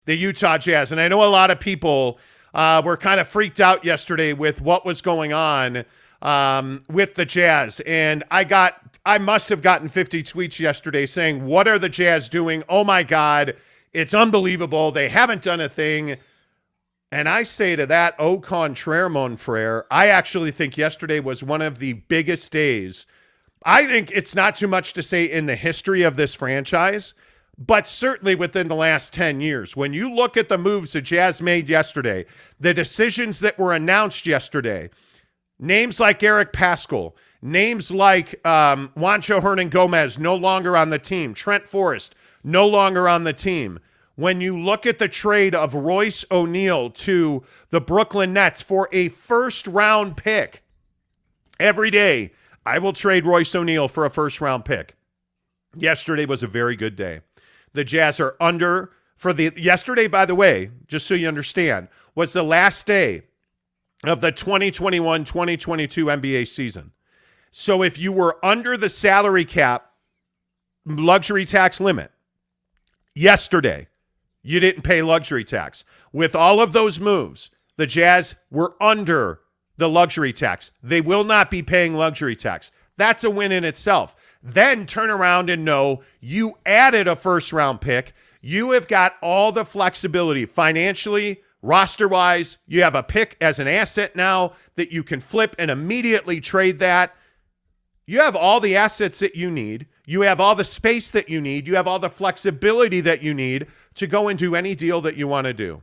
the Utah Jazz. And I know a lot of people were kind of freaked out yesterday with what was going on with the Jazz. And I must have gotten 50 tweets yesterday saying, what are the Jazz doing? Oh my God, it's unbelievable. They haven't done a thing. And I say to that, au contraire, mon frere, I actually think yesterday was one of the biggest days. I think it's not too much to say in the history of this franchise, but certainly within the last 10 years. When you look at the moves the Jazz made yesterday, the decisions that were announced yesterday, names like Eric Paschall, names like Juancho Hernan-Gomez no longer on the team, Trent Forrest no longer on the team. When you look at the trade of Royce ONeale to the Brooklyn Nets for a first-round pick, every day I will trade Royce ONeale for a first-round pick. Yesterday was a very good day. The Jazz are under for the yesterday, by the way, just so you understand, was the last day of the 2021-2022 NBA season. So if you were under the salary cap luxury tax limit yesterday, you didn't pay luxury tax. With all of those moves, the Jazz were under the luxury tax. They will not be paying luxury tax. That's a win in itself. Then turn around and know you added a first-round pick. You have got all the flexibility financially, roster-wise. You have a pick as an asset now that you can flip and immediately trade that. You have all the assets that you need. You have all the space that you need. You have all the flexibility that you need to go and do any deal that you want to do.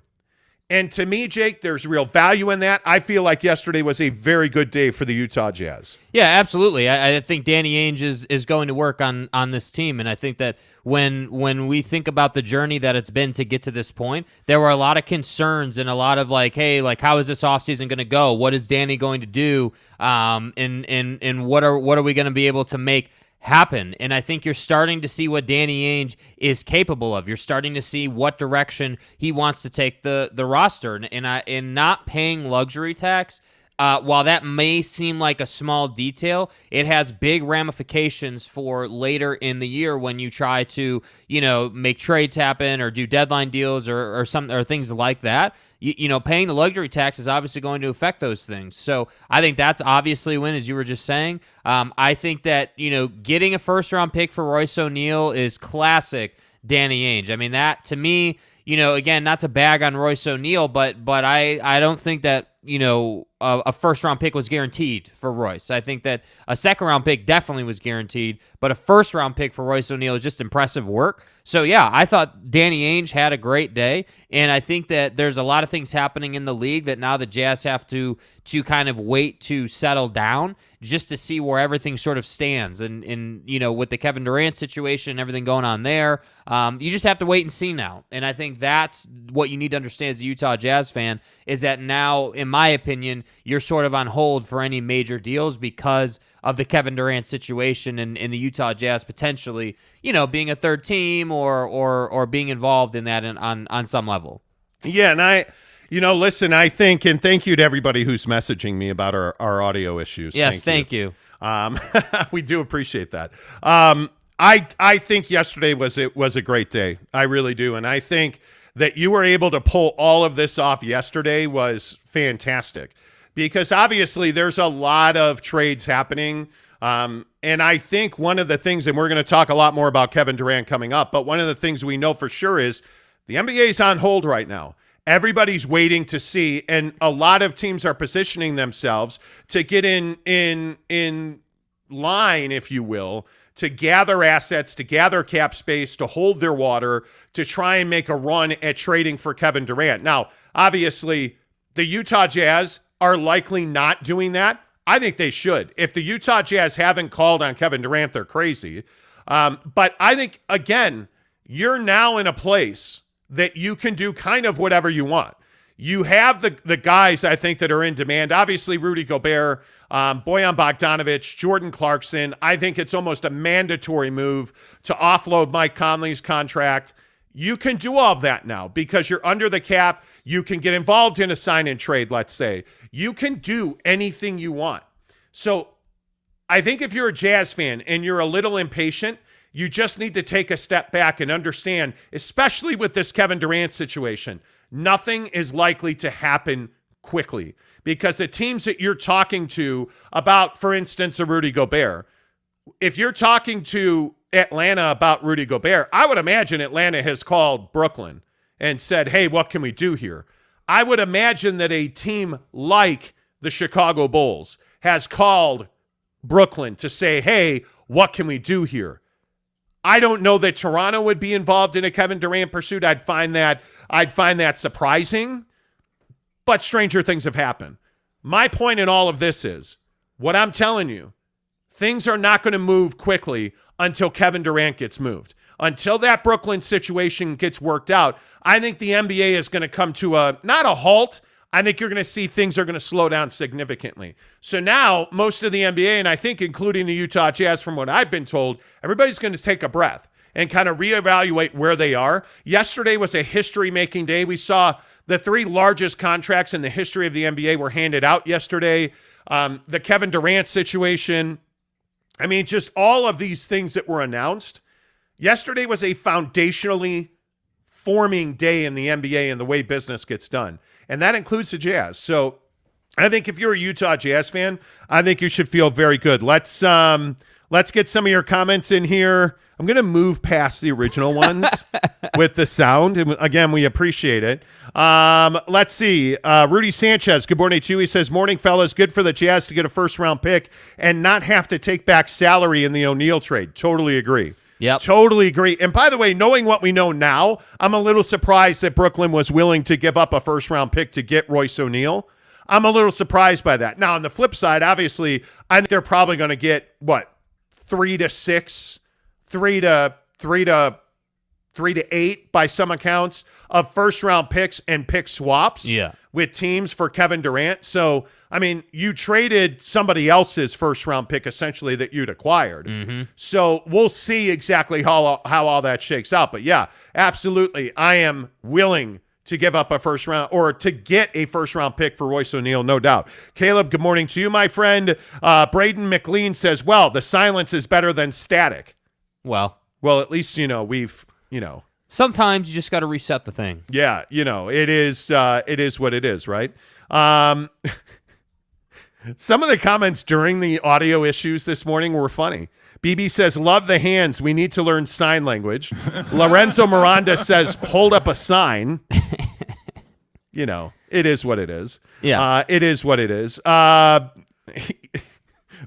And to me, Jake, there's real value in that. I feel like yesterday was a very good day for the Utah Jazz. Yeah, absolutely. I think Danny Ainge is going to work on this team, and I think that when we think about the journey that it's been to get to this point, there were a lot of concerns and a lot of like, hey, like how is this offseason going to go? What is Danny going to do? And what are we going to be able to make happen? And I think you're starting to see what Danny Ainge is capable of. You're starting to see what direction he wants to take the roster. And not paying luxury tax, while that may seem like a small detail, it has big ramifications for later in the year when you try to, make trades happen or do deadline deals or things like that. Paying the luxury tax is obviously going to affect those things. So I think that's obviously a win, as you were just saying. I think that, getting a first-round pick for Royce ONeale is classic Danny Ainge. I mean, that, to me, again, not to bag on Royce ONeale, but I don't think that, a first-round pick was guaranteed for Royce. I think that a second-round pick definitely was guaranteed, but a first-round pick for Royce ONeale is just impressive work. So, yeah, I thought Danny Ainge had a great day, and I think that there's a lot of things happening in the league that now the Jazz have to kind of wait to settle down just to see where everything sort of stands. And with the Kevin Durant situation and everything going on there, you just have to wait and see now. And I think that's what you need to understand as a Utah Jazz fan, is that now, in my opinion, you're sort of on hold for any major deals because of the Kevin Durant situation and the Utah Jazz potentially, being a third team or being involved in that on some level. Yeah, and listen, I think, and thank you to everybody who's messaging me about our audio issues. Yes, thank you. We do appreciate that. I think yesterday was a great day. I really do, and I think that you were able to pull all of this off yesterday was fantastic, because obviously there's a lot of trades happening. And I think one of the things, and we're going to talk a lot more about Kevin Durant coming up, but one of the things we know for sure is the NBA is on hold right now. Everybody's waiting to see, and a lot of teams are positioning themselves to get in line, if you will, to gather assets, to gather cap space, to hold their water, to try and make a run at trading for Kevin Durant. Now, obviously, the Utah Jazz are likely not doing that. I think they should. If the Utah Jazz haven't called on Kevin Durant, they're crazy. But I think, again, you're now in a place that you can do kind of whatever you want. You have the guys, I think, that are in demand. Obviously, Rudy Gobert, Bojan Bogdanovic, Jordan Clarkson. I think it's almost a mandatory move to offload Mike Conley's contract. You can do all of that now because you're under the cap. You can get involved in a sign-and trade, let's say. You can do anything you want. So I think if you're a Jazz fan and you're a little impatient, You just need to take a step back and understand, especially with this Kevin Durant situation, nothing is likely to happen quickly because the teams that you're talking to about, for instance, a Rudy Gobert, if you're talking to Atlanta about Rudy Gobert, I would imagine Atlanta has called Brooklyn and said, hey, what can we do here? I would imagine that a team like the Chicago Bulls has called Brooklyn to say, hey, what can we do here? I don't know that Toronto would be involved in a Kevin Durant pursuit. I'd find that surprising, but stranger things have happened. My point in all of this is, what I'm telling you, things are not going to move quickly until Kevin Durant gets moved. Until that Brooklyn situation gets worked out, I think the NBA is going to come to not a halt. I think you're going to see things are going to slow down significantly. So now most of the NBA, and I think including the Utah Jazz, from what I've been told, everybody's going to take a breath and kind of reevaluate where they are. Yesterday was a history-making day. We saw the 3 largest contracts in the history of the NBA were handed out yesterday. The Kevin Durant situation, I mean, just all of these things that were announced. Yesterday was a foundationally forming day in the NBA and the way business gets done. And that includes the Jazz. So I think if you're a Utah Jazz fan, I think you should feel very good. Let's get some of your comments in here. I'm going to move past the original ones with the sound. And again, we appreciate it. Let's see. Rudy Sanchez, good morning, Chewie, says, morning, fellas. Good for the Jazz to get a first-round pick and not have to take back salary in the ONeil trade. Totally agree. Yep. Totally agree. And by the way, knowing what we know now, I'm a little surprised that Brooklyn was willing to give up a first-round pick to get Royce ONeale. I'm a little surprised by that. Now, on the flip side, obviously, I think they're probably going to get, 3 to 6, 3 to 8 by some accounts of first-round picks and pick swaps with teams for Kevin Durant. So, I mean, you traded somebody else's first-round pick, essentially, that you'd acquired. Mm-hmm. So we'll see exactly how all that shakes out. But, yeah, absolutely, I am willing to give up a first-round or to get a first-round pick for Royce ONeale, no doubt. Caleb, good morning to you, my friend. Braden McLean says, well, the silence is better than static. Well, at least, we've, sometimes you just got to reset the thing. Yeah, it is what it is, right? Some of the comments during the audio issues this morning were funny. BB says, love the hands. We need to learn sign language. Lorenzo Miranda says, hold up a sign. It is what it is. Yeah. It is what it is.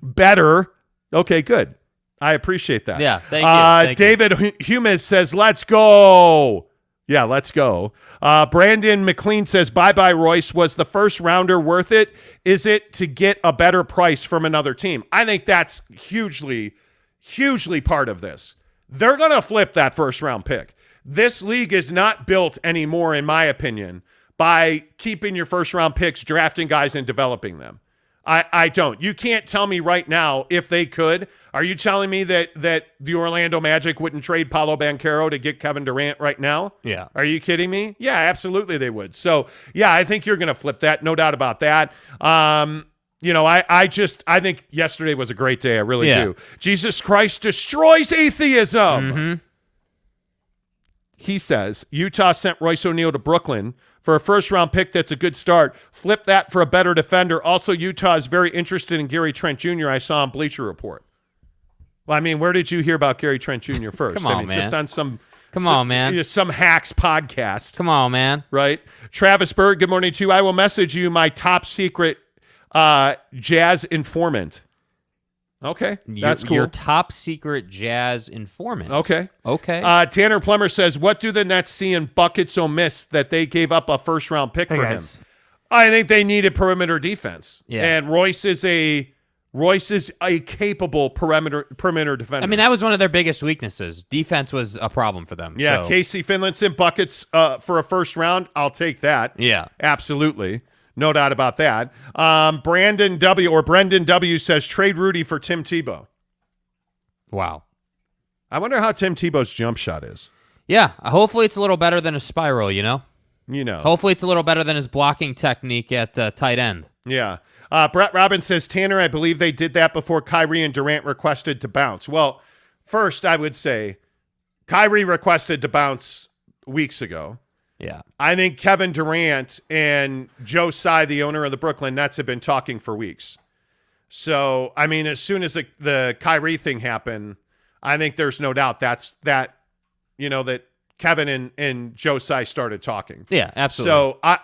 Better. Okay, good. I appreciate that. Yeah, thank you. David Humes says, let's go. Yeah, let's go. Brandon McLean says, bye-bye, Royce. Was the first rounder worth it? Is it to get a better price from another team? I think that's hugely part of this. They're going to flip that first-round pick. This league is not built anymore, in my opinion, by keeping your first-round picks, drafting guys, and developing them. I don't. You can't tell me right now if they could. Are you telling me that the Orlando Magic wouldn't trade Paolo Banchero to get Kevin Durant right now? Yeah. Are you kidding me? Yeah, absolutely they would. So, yeah, I think you're going to flip that. No doubt about that. I think yesterday was a great day. I really do. Jesus Christ destroys atheism. Mm-hmm. He says, Utah sent Royce ONeale to Brooklyn for a first-round pick that's a good start. Flip that for a better defender. Also, Utah is very interested in Gary Trent Jr. I saw on Bleacher Report. Well, I mean, where did you hear about Gary Trent Jr. first? Come on, man. Just on some hacks podcast. Come on, man. Right? Travis Berg, good morning to you. I will message you my top secret Jazz informant. Okay, that's cool. Your top secret Jazz informant. Okay. Okay. Tanner Plummer says, what do the Nets see in buckets so miss that they gave up a first-round pick for him? I think they needed perimeter defense. Yeah. And Royce is a capable perimeter defender. I mean, that was one of their biggest weaknesses. Defense was a problem for them. Yeah, so. Casey Finlinson buckets for a first round. I'll take that. Yeah. Absolutely. No doubt about that. Brendan W says, trade Rudy for Tim Tebow. Wow. I wonder how Tim Tebow's jump shot is. Yeah. Hopefully it's a little better than a spiral, Hopefully it's a little better than his blocking technique at tight end. Yeah. Brett Robbins says, Tanner, I believe they did that before Kyrie and Durant requested to bounce. Well, first, I would say Kyrie requested to bounce weeks ago. Yeah. I think Kevin Durant and Joe Tsai, the owner of the Brooklyn Nets, have been talking for weeks. So, I mean, as soon as the Kyrie thing happened, I think there's no doubt that Kevin and Joe Tsai started talking. Yeah, absolutely. So,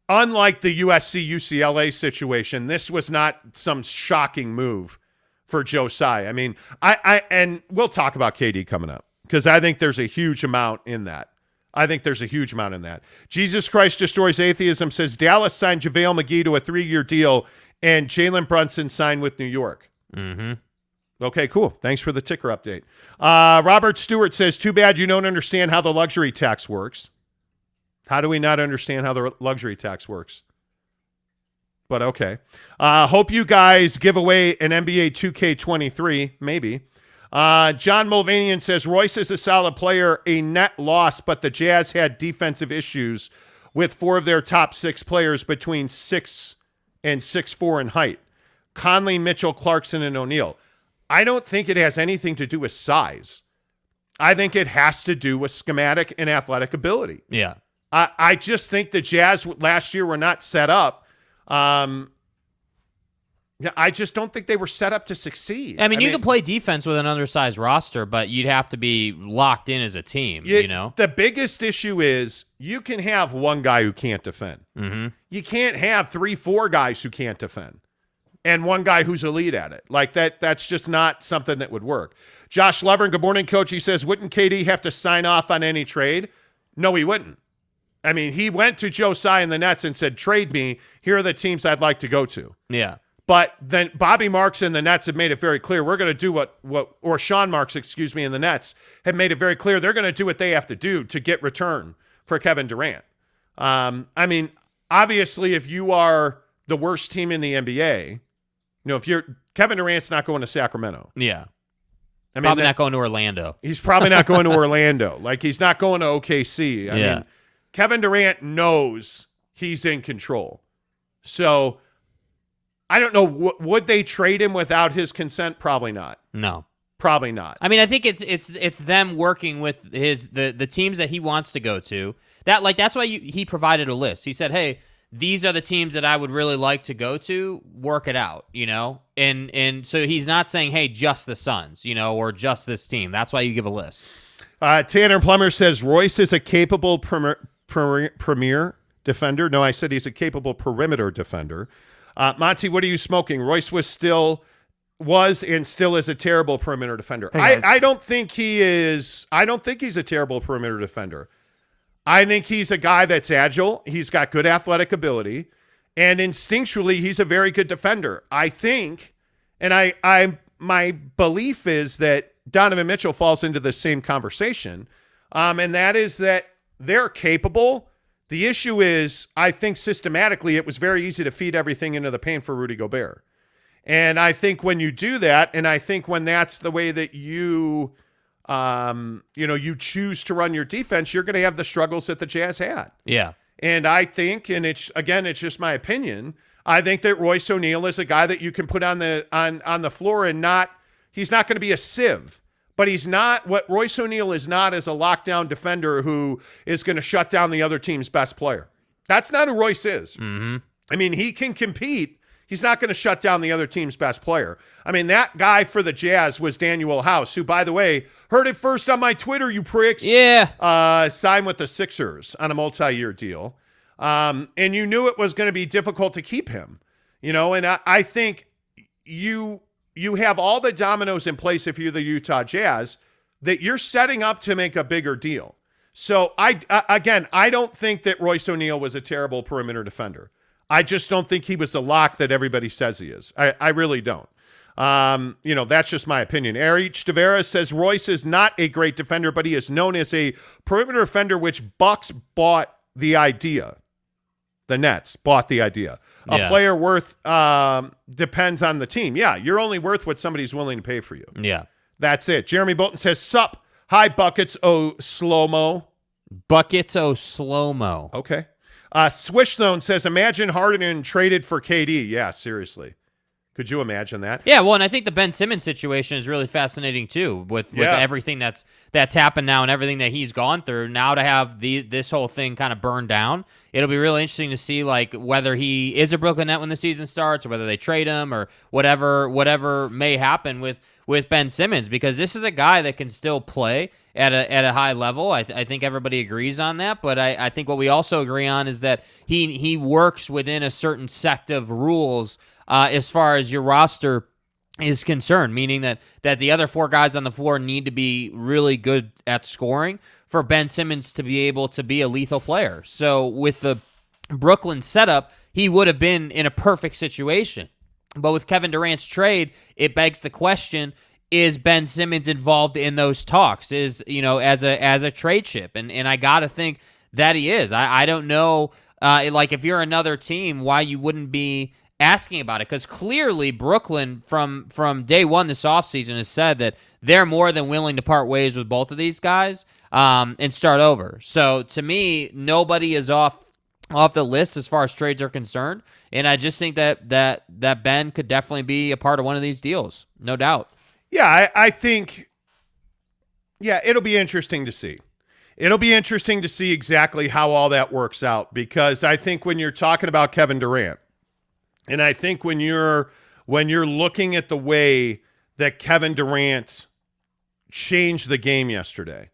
unlike the USC UCLA situation, this was not some shocking move for Joe Tsai. I mean, and we'll talk about KD coming up because I think there's a huge amount in that. Jesus Christ Destroys Atheism says Dallas signed JaVale McGee to a 3-year deal and Jalen Brunson signed with New York. Mm-hmm. Okay, cool. Thanks for the ticker update. Robert Stewart says, too bad you don't understand how the luxury tax works. How do we not understand how the luxury tax works? But okay. Hope you guys give away an NBA 2K23, maybe. John Mulvaney says, Royce is a solid player, a net loss, but the Jazz had defensive issues with 4 of their top 6 players between 6 and 6'4" in height. Conley, Mitchell, Clarkson, and ONeil. I don't think it has anything to do with size. I think it has to do with schematic and athletic ability. Yeah. I just think the Jazz last year were not set up. I just don't think they were set up to succeed. I mean, you can play defense with an undersized roster, but you'd have to be locked in as a team, you know? The biggest issue is you can have one guy who can't defend. Mm-hmm. You can't have 3-4 guys who can't defend and one guy who's elite at it. Like that's just not something that would work. Josh Levern, good morning, coach. He says, wouldn't KD have to sign off on any trade? No, he wouldn't. I mean, he went to Joe Tsai and the Nets and said, trade me. Here are the teams I'd like to go to. Yeah. But then Bobby Marks and the Nets have made it very clear we're going to do or Sean Marks, and the Nets have made it very clear they're going to do what they have to do to get return for Kevin Durant. I mean, obviously, if you are the worst team in the NBA, if you're Kevin Durant's not going to Sacramento. Yeah. I mean, probably not going to Orlando. He's probably not going to Orlando. Like, he's not going to OKC. I mean, Kevin Durant knows he's in control. So I don't know. Would they trade him without his consent? Probably not. No. Probably not. I mean, I think it's them working with the teams that he wants to go to. That's why he provided a list. He said, "Hey, these are the teams that I would really like to go to. Work it out, And so he's not saying, "Hey, just the Suns, or just this team." That's why you give a list. Tanner Plummer says Royce is a capable premier defender. No, I said he's a capable perimeter defender. Monty, what are you smoking? Royce was and still is a terrible perimeter defender. Hey, I don't think he is. I don't think he's a terrible perimeter defender. I think he's a guy that's agile. He's got good athletic ability, and instinctually, he's a very good defender. I think, and my belief is that Donovan Mitchell falls into the same conversation, and that is that they're capable. The issue is, I think systematically, it was very easy to feed everything into the paint for Rudy Gobert. And I think when you do that, and I think when that's the way that you choose to run your defense, you're going to have the struggles that the Jazz had. Yeah. And I think, and it's just my opinion, I think that Royce ONeale is a guy that you can put on the floor and he's not going to be a sieve. But he's not, what Royce ONeale is not, is a lockdown defender who is going to shut down the other team's best player. That's not who Royce is. Mm-hmm. I mean, he can compete. He's not going to shut down the other team's best player. I mean, that guy for the Jazz was Daniel House, who, by the way, heard it first on my Twitter, you pricks. Yeah. Signed with the Sixers on a multi-year deal. And you knew it was going to be difficult to keep him. And I think you have all the dominoes in place if you're the Utah Jazz that you're setting up to make a bigger deal. So, I don't think that Royce ONeale was a terrible perimeter defender. I just don't think he was the lock that everybody says he is. I really don't. That's just my opinion. Erich Tavera says Royce is not a great defender, but he is known as a perimeter defender, which Bucks bought the idea. The Nets bought the idea. A player worth depends on the team. Yeah, you're only worth what somebody's willing to pay for you. Yeah. That's it. Jeremy Bolton says, sup. Hi, Buckets, slow-mo. Buckets, slow-mo. Okay. Swishzone says, imagine Harden traded for KD. Yeah, seriously. Could you imagine that? Yeah, well, and I think the Ben Simmons situation is really fascinating too, with everything that's happened now and everything that he's gone through. Now to have this whole thing kind of burned down, it'll be really interesting to see like whether he is a Brooklyn Net when the season starts, or whether they trade him, or whatever may happen with Ben Simmons, because this is a guy that can still play at a high level. I think everybody agrees on that, but I think what we also agree on is that he works within a certain sect of rules as far as your roster is concerned, meaning that the other 4 guys on the floor need to be really good at scoring for Ben Simmons to be able to be a lethal player. So with the Brooklyn setup, he would have been in a perfect situation. But with Kevin Durant's trade, it begs the question, is Ben Simmons involved in those talks? Is, as a trade chip? And I got to think that he is. I don't know, like if you're another team, why you wouldn't be asking about it, because clearly Brooklyn from day one this offseason has said that they're more than willing to part ways with both of these guys and start over. So to me, nobody is off the list as far as trades are concerned, and I just think that Ben could definitely be a part of one of these deals, no doubt. Yeah, I think, it'll be interesting to see. It'll be interesting to see exactly how all that works out, because I think when you're talking about Kevin Durant, and I think when you're looking at the way that Kevin Durant changed the game yesterday,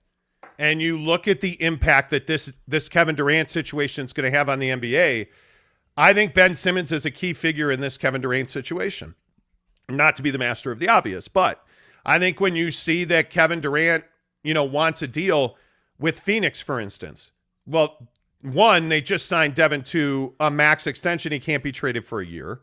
and you look at the impact that this Kevin Durant situation is going to have on the NBA, I think Ben Simmons is a key figure in this Kevin Durant situation. Not to be the master of the obvious, but I think when you see that Kevin Durant, wants a deal with Phoenix, for instance, well, one, they just signed Devin to a max extension. He can't be traded for a year.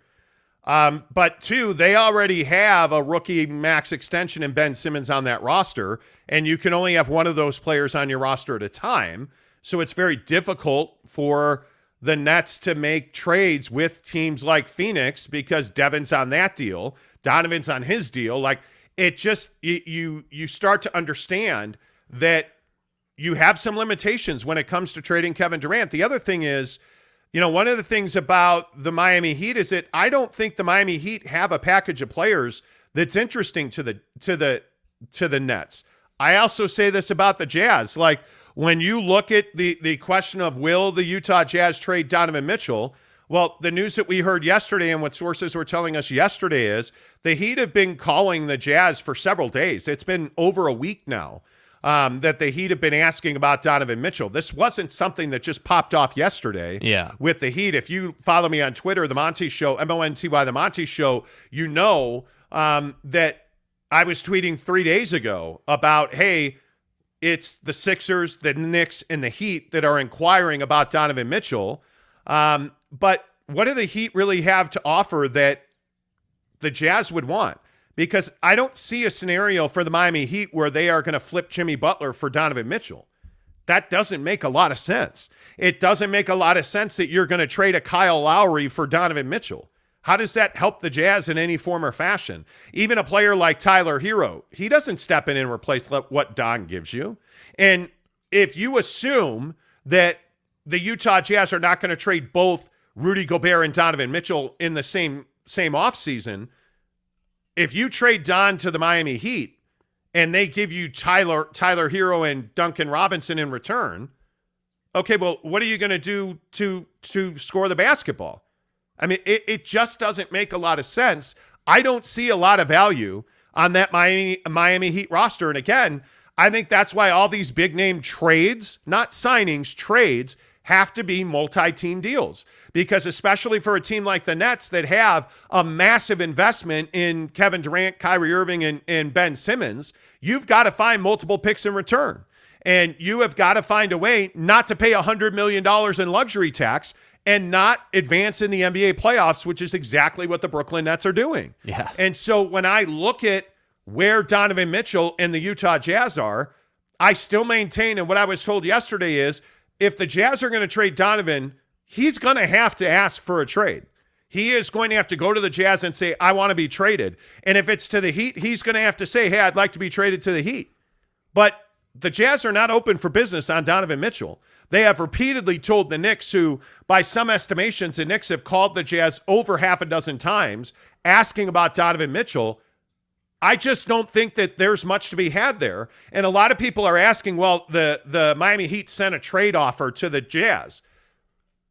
But 2, they already have a rookie max extension in Ben Simmons on that roster, and you can only have one of those players on your roster at a time. So it's very difficult for the Nets to make trades with teams like Phoenix, because Devin's on that deal, Donovan's on his deal. Like, it just, you start to understand that you have some limitations when it comes to trading Kevin Durant. The other thing is, one of the things about the Miami Heat is that I don't think the Miami Heat have a package of players that's interesting to the Nets. I also say this about the Jazz. Like, when you look at the question of will the Utah Jazz trade Donovan Mitchell, well, the news that we heard yesterday and what sources were telling us yesterday is the Heat have been calling the Jazz for several days. It's been over a week now. That the Heat have been asking about Donovan Mitchell. This wasn't something that just popped off yesterday with the Heat. If you follow me on Twitter, The Monty Show, Monty, The Monty Show, that I was tweeting 3 days ago about, hey, it's the Sixers, the Knicks, and the Heat that are inquiring about Donovan Mitchell. But what do the Heat really have to offer that the Jazz would want? Because I don't see a scenario for the Miami Heat where they are going to flip Jimmy Butler for Donovan Mitchell. That doesn't make a lot of sense. It doesn't make a lot of sense that you're going to trade a Kyle Lowry for Donovan Mitchell. How does that help the Jazz in any form or fashion? Even a player like Tyler Hero, he doesn't step in and replace what Don gives you. And if you assume that the Utah Jazz are not going to trade both Rudy Gobert and Donovan Mitchell in the same offseason, if you trade Don to the Miami Heat and they give you Tyler Hero and Duncan Robinson in return, okay, well, what are you going to do to score the basketball? I mean, it just doesn't make a lot of sense. I don't see a lot of value on that Miami Heat roster. And again, I think that's why all these big name trades, not signings, trades, have to be multi-team deals, because especially for a team like the Nets that have a massive investment in Kevin Durant, Kyrie Irving, and Ben Simmons, you've got to find multiple picks in return. And you have got to find a way not to pay $100 million in luxury tax and not advance in the NBA playoffs, which is exactly what the Brooklyn Nets are doing. Yeah. And so when I look at where Donovan Mitchell and the Utah Jazz are, I still maintain, and what I was told yesterday is, if the Jazz are going to trade Donovan, he's going to have to ask for a trade. He is going to have to go to the Jazz and say, I want to be traded. And if it's to the Heat, he's going to have to say, hey, I'd like to be traded to the Heat. But the Jazz are not open for business on Donovan Mitchell. They have repeatedly told the Knicks, who, by some estimations, the Knicks have called the Jazz over half a dozen times asking about Donovan Mitchell. I just don't think that there's much to be had there. And a lot of people are asking, well, the Miami Heat sent a trade offer to the Jazz.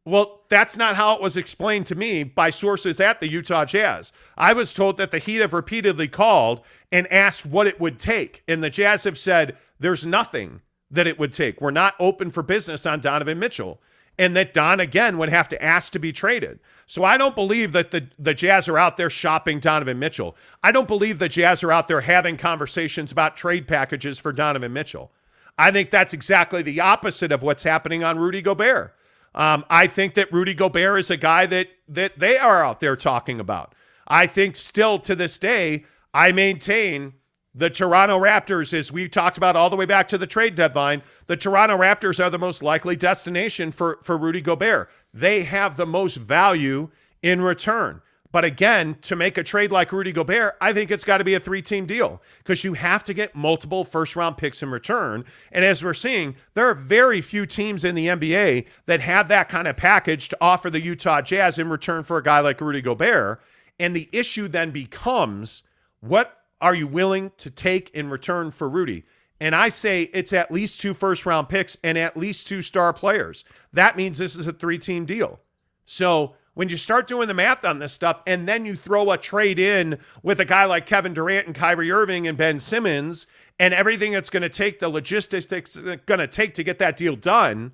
Well, that's not how it was explained to me by sources at the Utah Jazz. I was told that the Heat have repeatedly called and asked what it would take. And the Jazz have said, there's nothing that it would take. We're not open for business on Donovan Mitchell. And that Don, again, would have to ask to be traded. So I don't believe that the Jazz are out there shopping Donovan Mitchell. I don't believe the Jazz are out there having conversations about trade packages for Donovan Mitchell. I think that's exactly the opposite of what's happening on Rudy Gobert. I think that Rudy Gobert is a guy that they are out there talking about. I think still to this day, I maintain the Toronto Raptors, as we've talked about all the way back to the trade deadline, the Toronto Raptors are the most likely destination for Rudy Gobert. They have the most value in return. But again, to make a trade like Rudy Gobert, I think it's got to be a 3-team deal because you have to get multiple first-round picks in return. And as we're seeing, there are very few teams in the NBA that have that kind of package to offer the Utah Jazz in return for a guy like Rudy Gobert. And the issue then becomes, what are you willing to take in return for Rudy? And I say it's at least 2 first-round picks and at least 2 star players. That means this is a 3-team deal. So when you start doing the math on this stuff and then you throw a trade in with a guy like Kevin Durant and Kyrie Irving and Ben Simmons and everything it's going to take, the logistics it's going to take to get that deal done,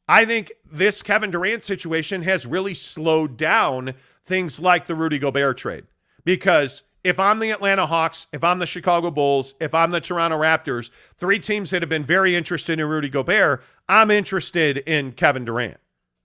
I think this Kevin Durant situation has really slowed down things like the Rudy Gobert trade. Because if I'm the Atlanta Hawks, if I'm the Chicago Bulls, if I'm the Toronto Raptors, 3 teams that have been very interested in Rudy Gobert, I'm interested in Kevin Durant.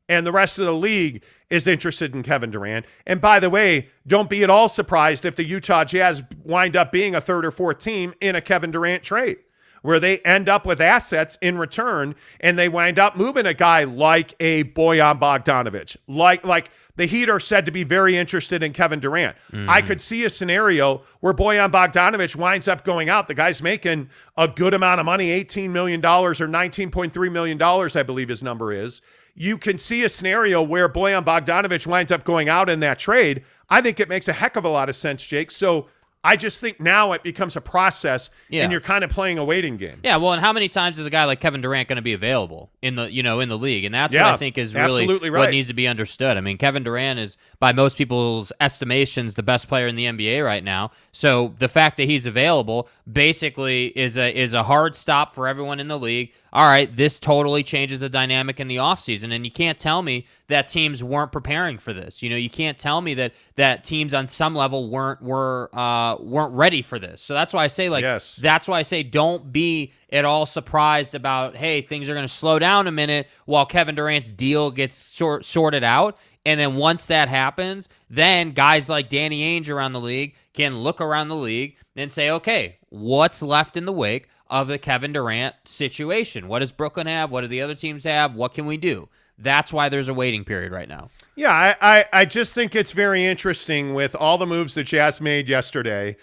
And the rest of the league is interested in Kevin Durant. And by the way, don't be at all surprised if the Utah Jazz wind up being a 3rd or 4th team in a Kevin Durant trade, where they end up with assets in return and they wind up moving a guy like a Bojan Bogdanovic, like the Heat are said to be very interested in Kevin Durant. I could see a scenario where Bojan Bogdanovic winds up going out. The guy's making a good amount of money, $18 million or $19.3 million, I believe his number is. You can see a scenario where Bojan Bogdanovic winds up going out in that trade. I think it makes a heck of a lot of sense, Jake. So I just think now it becomes a process, and you're kind of playing a waiting game. Yeah, well, and how many times is a guy like Kevin Durant going to be available in the league? And that's what I think is really what needs to be understood. I mean, Kevin Durant is, by most people's estimations, the best player in the NBA right now. So the fact that he's available basically is a hard stop for everyone in the league. All right, this totally changes the dynamic in the offseason, and you can't tell me that teams weren't preparing for this. You can't tell me that teams on some level weren't ready for this. So that's why I say, that's why I say don't be at all surprised about, hey, things are going to slow down a minute while Kevin Durant's deal gets sorted out. And then once that happens, then guys like Danny Ainge around the league can look around the league and say, okay, what's left in the wake of the Kevin Durant situation? What does Brooklyn have? What do the other teams have? What can we do? That's why there's a waiting period right now. Yeah, I just think it's very interesting with all the moves that Jazz made yesterday,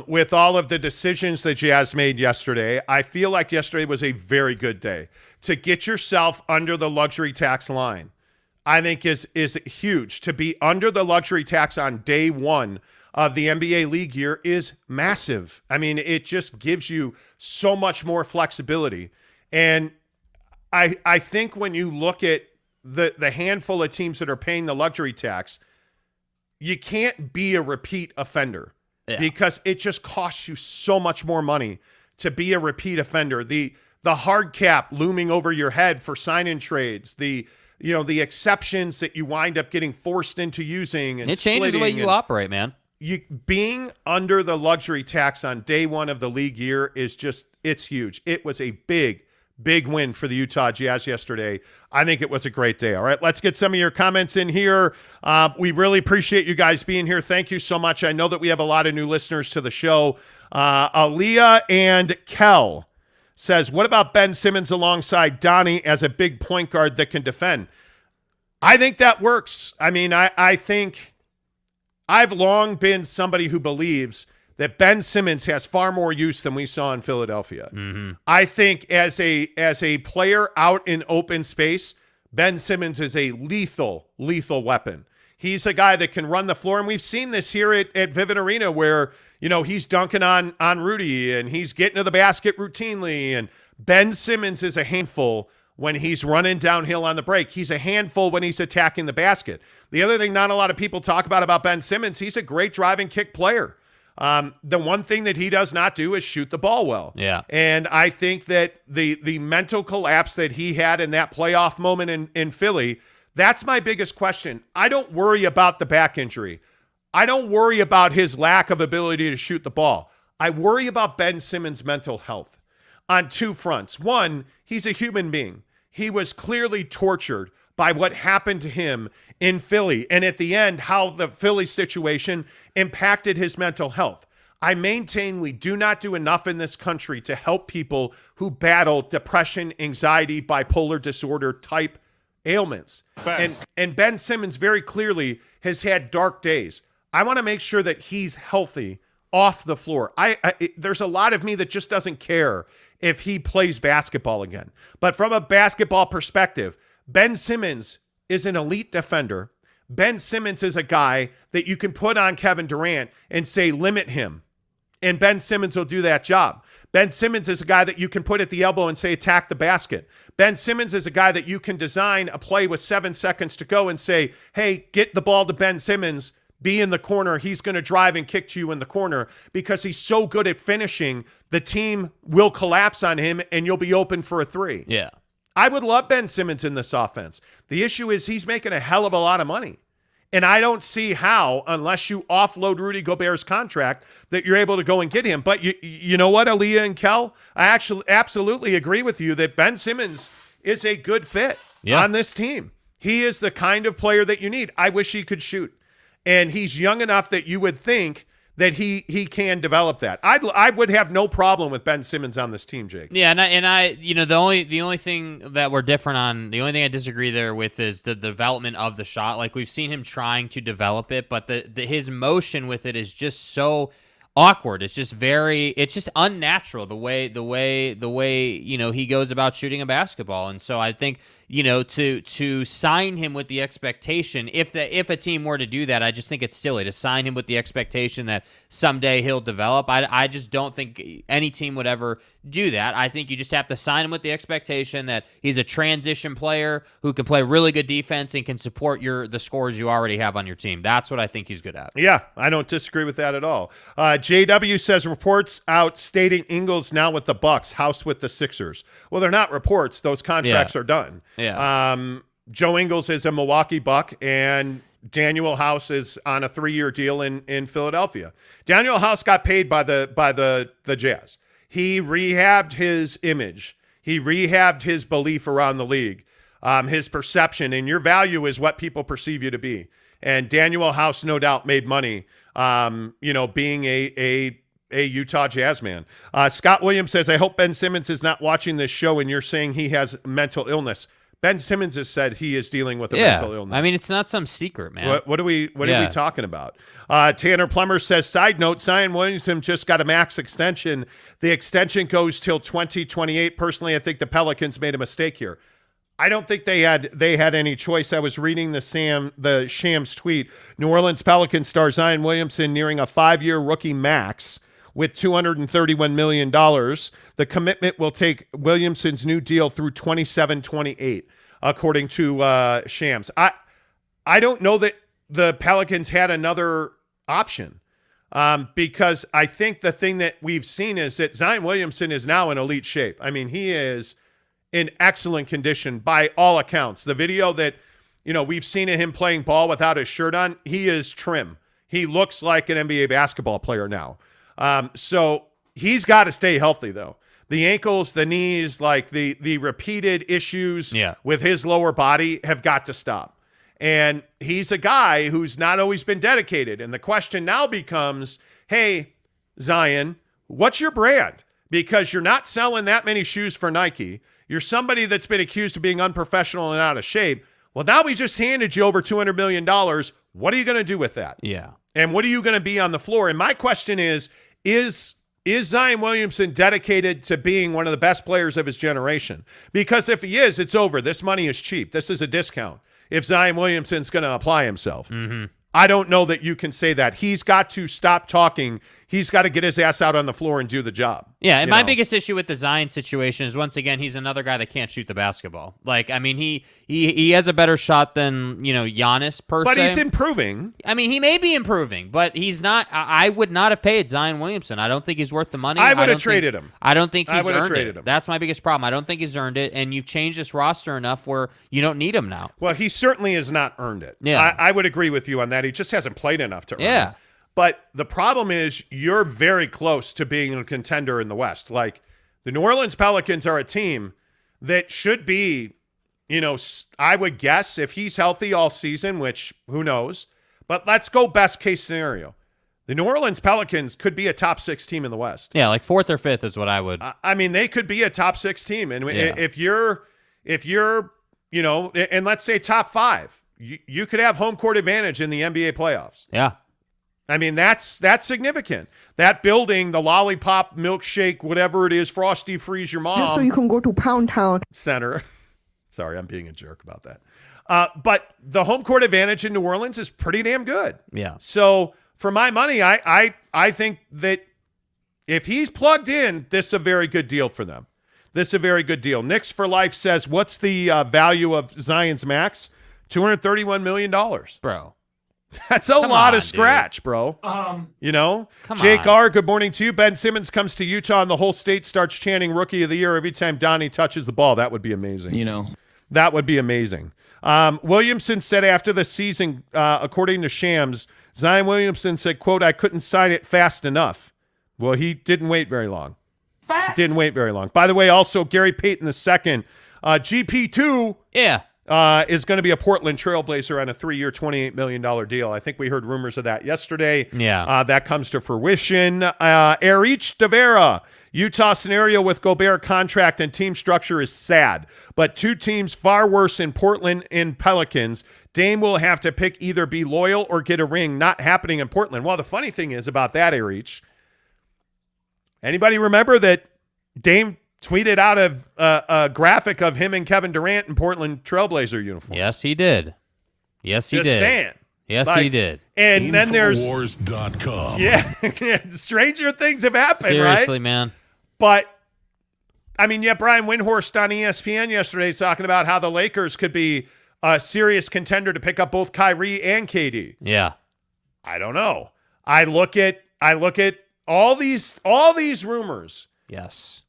with all of the decisions that Jazz made yesterday. I feel like yesterday was a very good day to get yourself under the luxury tax line. I think is huge. To be under the luxury tax on day one of the NBA league year is massive. I mean, it just gives you so much more flexibility. And I think when you look at the handful of teams that are paying the luxury tax, you can't be a repeat offender because it just costs you so much more money to be a repeat offender. The hard cap looming over your head for sign-in trades, the exceptions that you wind up getting forced into using, and it changes the way you operate, man. Being under the luxury tax on day one of the league year is it's huge. It was a big win for the Utah Jazz yesterday. I think it was a great day. All right, let's get some of your comments in here. We really appreciate you guys being here. Thank you so much. I know that we have a lot of new listeners to the show. Aaliyah and Kel says, what about Ben Simmons alongside Donnie as a big point guard that can defend? I think that works. I mean, I think I've long been somebody who believes that Ben Simmons has far more use than we saw in Philadelphia. I think as a player out in open space, Ben Simmons is a lethal weapon. He's a guy that can run the floor, and we've seen this here at Vivint Arena where, he's dunking on Rudy, and he's getting to the basket routinely, and Ben Simmons is a handful when he's running downhill on the break. He's a handful when he's attacking the basket. The other thing not a lot of people talk about Ben Simmons, he's a great drive and kick player. The one thing that he does not do is shoot the ball well. Yeah. And I think that the mental collapse that he had in that playoff moment in Philly, that's my biggest question. I don't worry about the back injury. I don't worry about his lack of ability to shoot the ball. I worry about Ben Simmons' mental health on two fronts. One, he's a human being. He was clearly tortured by what happened to him in Philly, and at the end, how the Philly situation impacted his mental health. I maintain we do not do enough in this country to help people who battle depression, anxiety, bipolar disorder type ailments. And Ben Simmons very clearly has had dark days. I want to make sure that he's healthy off the floor. There's a lot of me that just doesn't care if he plays basketball again. But from a basketball perspective, Ben Simmons is an elite defender. Ben Simmons is a guy that you can put on Kevin Durant and say, limit him. And Ben Simmons will do that job. Ben Simmons is a guy that you can put at the elbow and say, attack the basket. Ben Simmons is a guy that you can design a play with 7 seconds to go and say, hey, get the ball to Ben Simmons, be in the corner. He's going to drive and kick to you in the corner because he's so good at finishing. The team will collapse on him and you'll be open for a three. Yeah. I would love Ben Simmons in this offense. The issue is he's making a hell of a lot of money. And I don't see how, unless you offload Rudy Gobert's contract, that you're able to go and get him. But you know what, Aaliyah and Kel? I actually absolutely agree with you that Ben Simmons is a good fit on this team. He is the kind of player that you need. I wish he could shoot. And he's young enough that you would think that he can develop that. I would have no problem with Ben Simmons on this team, Jake. Yeah, and I the only thing that we're different on, the only thing I disagree there with is the development of the shot. Like we've seen him trying to develop it, but his motion with it is just so awkward. It's just unnatural the way he goes about shooting a basketball. And so I think to sign him with the expectation, if a team were to do that, I just think it's silly to sign him with the expectation that someday he'll develop. I just don't think any team would ever do that. I think you just have to sign him with the expectation that he's a transition player who can play really good defense and can support the scores you already have on your team. That's what I think he's good at. Yeah, I don't disagree with that at all. JW says reports out stating Ingles now with the Bucks, House with the Sixers. Well, they're not reports. Those contracts are done. Yeah. Joe Ingles is a Milwaukee Buck, and Daniel House is on a 3-year deal in Philadelphia. Daniel House got paid by the Jazz. He rehabbed his image. He rehabbed his belief around the league, his perception, and your value is what people perceive you to be. And Daniel House, no doubt, made money, being a Utah Jazz man. Scott Williams says, I hope Ben Simmons is not watching this show and you're saying he has mental illness. Ben Simmons has said he is dealing with a mental illness. I mean, it's not some secret, man. What are we talking about? Tanner Plummer says, side note, Zion Williamson just got a max extension. The extension goes till 2028. Personally, I think the Pelicans made a mistake here. I don't think they had any choice. I was reading the Shams tweet. New Orleans Pelicans star Zion Williamson nearing a 5-year rookie max with $231 million. The commitment will take Williamson's new deal through 27-28, according to Shams. I don't know that the Pelicans had another option because I think the thing that we've seen is that Zion Williamson is now in elite shape. I mean, he is in excellent condition by all accounts. The video that we've seen of him playing ball without his shirt on, he is trim. He looks like an NBA basketball player now. So he's got to stay healthy, though. The ankles, the knees, like the repeated issues with his lower body have got to stop. And he's a guy who's not always been dedicated. And the question now becomes, hey, Zion, what's your brand? Because you're not selling that many shoes for Nike. You're somebody that's been accused of being unprofessional and out of shape. Well, now we just handed you over $200 million. What are you going to do with that? Yeah. And what are you going to be on the floor? And my question is is Zion Williamson dedicated to being one of the best players of his generation? Because if he is, it's over. This money is cheap. This is a discount if Zion Williamson's going to apply himself. I don't know that you can say that. He's got to stop talking. He's got to get his ass out on the floor and do the job. Yeah, and my biggest issue with the Zion situation is, once again, he's another guy that can't shoot the basketball. Like, I mean, he has a better shot than, Giannis per se. But he's improving. I mean, he may be improving, but he's not. I would not have paid Zion Williamson. I don't think he's worth the money. I would have traded him. I don't think he's earned traded it. him. That's my biggest problem. I don't think he's earned it, and you've changed this roster enough where you don't need him now. Well, he certainly has not earned it. Yeah. I would agree with you on that. He just hasn't played enough to earn it. But the problem is you're very close to being a contender in the West. Like, the New Orleans Pelicans are a team that should be, I would guess if he's healthy all season, which who knows, but let's go best case scenario. The New Orleans Pelicans could be a top 6 team in the West. Yeah, like 4th or 5th is what I would. I mean, they could be a top 6 team. And if you're, and let's say top 5, you could have home court advantage in the NBA playoffs. Yeah. I mean, that's significant. That building, the lollipop, milkshake, whatever it is, Frosty Freeze Your Mom. Just so you can go to Pound Town Center. Sorry, I'm being a jerk about that. But the home court advantage in New Orleans is pretty damn good. Yeah. So for my money, I think that if he's plugged in, this is a very good deal for them. This is a very good deal. Knicks for Life says, what's the value of Zion's max? $231 million. Bro. That's a lot of scratch, bro. Come Jake on. R., good morning to you. Ben Simmons comes to Utah and the whole state starts chanting Rookie of the Year every time Donnie touches the ball. That would be amazing. That would be amazing. Williamson said after the season, according to Shams, Zion Williamson said, quote, I couldn't sign it fast enough. Well, he didn't wait very long. He didn't wait very long. By the way, also, Gary Payton II, GP2. Yeah. Is going to be a Portland Trailblazer on a 3-year, $28 million deal. I think we heard rumors of that yesterday. Yeah. That comes to fruition. Erich Tavera, Utah scenario with Gobert contract and team structure is sad, but 2 teams far worse in Portland and Pelicans. Dame will have to pick either be loyal or get a ring. Not happening in Portland. Well, the funny thing is about that, Erich, anybody remember that Dame tweeted out a graphic of him and Kevin Durant in Portland Trailblazer uniforms? Yes, he did. Yes, he did. Just saying. Yes, he did. And then there's Infowars.com. Yeah, stranger things have happened, Seriously, right? man. But I mean, Brian Windhorst on ESPN yesterday is talking about how the Lakers could be a serious contender to pick up both Kyrie and KD. Yeah. I don't know. I look at all these rumors. Yes.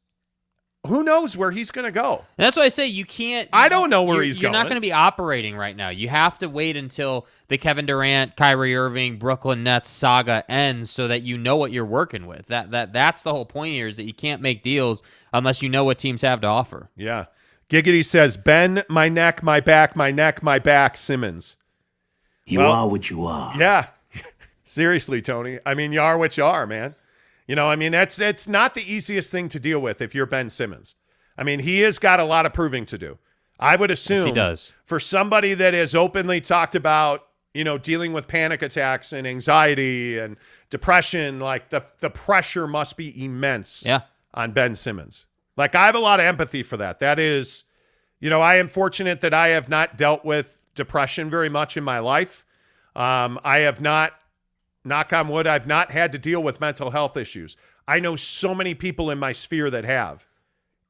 Who knows where he's going to go? And that's why I say you can't. I don't know where he's You're going. not going to be operating right now. You have to wait until the Kevin Durant, Kyrie Irving, Brooklyn Nets saga ends so that you know what you're working with. That's the whole point here, is that you can't make deals unless you know what teams have to offer. Yeah. Giggity says, Ben, my neck, my back, my neck, my back, Simmons. You are what you are. Yeah. Seriously, Tony. I mean, you are what you are, man. It's not the easiest thing to deal with if you're Ben Simmons. I mean, he has got a lot of proving to do. I would assume he does. For somebody that has openly talked about, dealing with panic attacks and anxiety and depression, like the pressure must be immense on Ben Simmons. Like, I have a lot of empathy for that. That is, I am fortunate that I have not dealt with depression very much in my life. I have not, knock on wood, I've not had to deal with mental health issues. I know so many people in my sphere that have,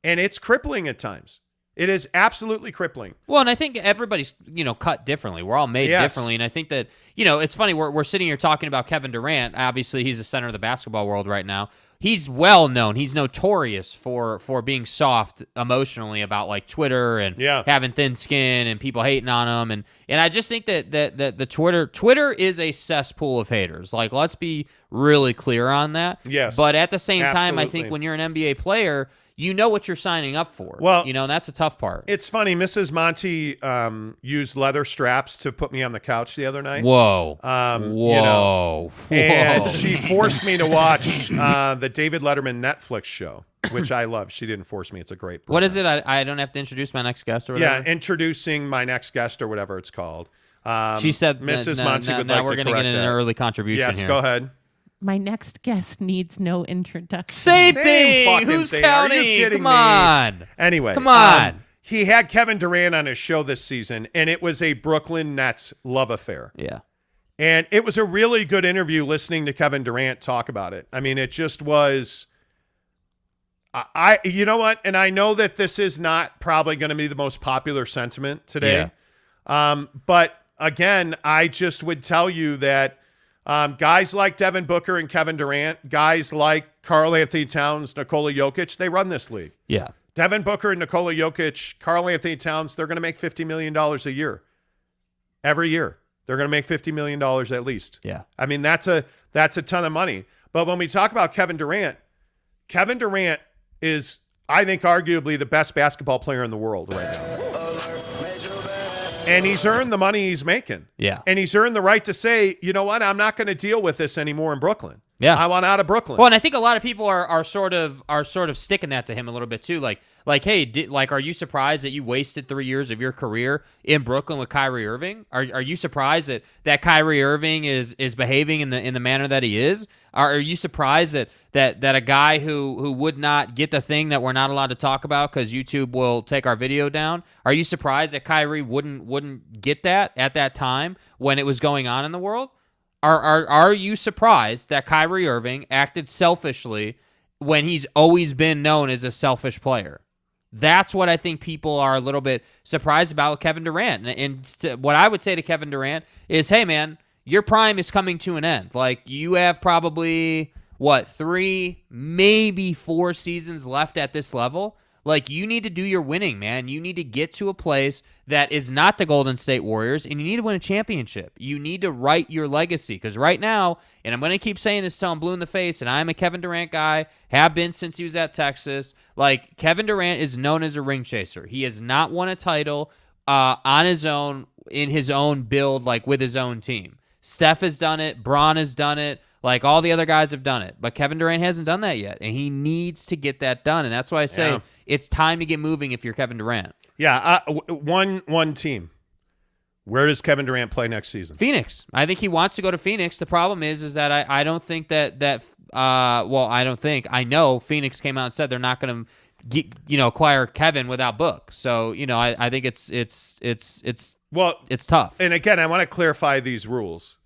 and it's crippling at times. It is absolutely crippling. Well, and I think everybody's, cut differently. We're all made differently. And I think that, it's funny. We're sitting here talking about Kevin Durant. Obviously, he's the center of the basketball world right now. He's well known. He's notorious for being soft emotionally about like Twitter and having thin skin and people hating on him. And I just think that the Twitter is a cesspool of haters. Like, let's be really clear on that. Yes. But at the same time, I Absolutely. think when you're an NBA player, you know what you're signing up for. Well, and that's a tough part. It's funny. Mrs. Monty used leather straps to put me on the couch the other night. Whoa. Whoa. And she forced me to watch the David Letterman Netflix show, which I love. She didn't force me. It's a great program. What is it? I don't have to introduce my next guest or whatever? Yeah, introducing my next guest or whatever it's called. She said Mrs. that, Monty would now like we're to gonna correct get that. an early contribution Yes, here. go ahead. My next guest needs no introduction. Same Same thing. fucking Who's thing. Are counting? you kidding Come me? on. Anyway, Come on. he had Kevin Durant on his show this season, and it was a Brooklyn Nets love affair. Yeah. And it was a really good interview listening to Kevin Durant talk about it. I mean, it just was. You know what? And I know that this is not probably going to be the most popular sentiment today. But again, I just would tell you that guys like Devin Booker and Kevin Durant, guys like Karl Anthony Towns, Nikola Jokic, they run this league. Yeah. Devin Booker and Nikola Jokic, Karl Anthony Towns, they're going to make $50 million a year. Every year. They're going to make $50 million at least. Yeah. I mean, that's a ton of money. But when we talk about Kevin Durant is, I think, arguably the best basketball player in the world right now. And he's earned the money he's making. Yeah. And he's earned the right to say, you know what, I'm not going to deal with this anymore in Brooklyn. Yeah. I want out of Brooklyn. Well, and I think a lot of people are sort of sticking that to him a little bit too. Like, hey, are you surprised that you wasted 3 years of your career in Brooklyn with Kyrie Irving? Are you surprised that Kyrie Irving is behaving in the manner that he is? Are you surprised that a guy who would not get the thing that we're not allowed to talk about because YouTube will take our video down? Are you surprised that Kyrie wouldn't get that at that time when it was going on in the world? Are you surprised that Kyrie Irving acted selfishly when he's always been known as a selfish player? That's what I think people are a little bit surprised about with Kevin Durant. And what I would say to Kevin Durant is, hey, man, your prime is coming to an end. Like, you have probably, 3, maybe 4 seasons left at this level. Like, you need to do your winning, man. You need to get to a place that is not the Golden State Warriors, and you need to win a championship. You need to write your legacy, because right now, and I'm going to keep saying this till I'm blue in the face, and I'm a Kevin Durant guy, have been since he was at Texas. Like, Kevin Durant is known as a ring chaser. He has not won a title on his own, in his own build, like with his own team. Steph has done it. Bron has done it. Like, all the other guys have done it. But Kevin Durant hasn't done that yet, and he needs to get that done. And that's why I say it's time to get moving if you're Kevin Durant. Yeah, one team. Where does Kevin Durant play next season? Phoenix. I think he wants to go to Phoenix. The problem is that I don't think I know Phoenix came out and said they're not going to acquire Kevin without Book. So, I think it's tough. And again, I want to clarify these rules.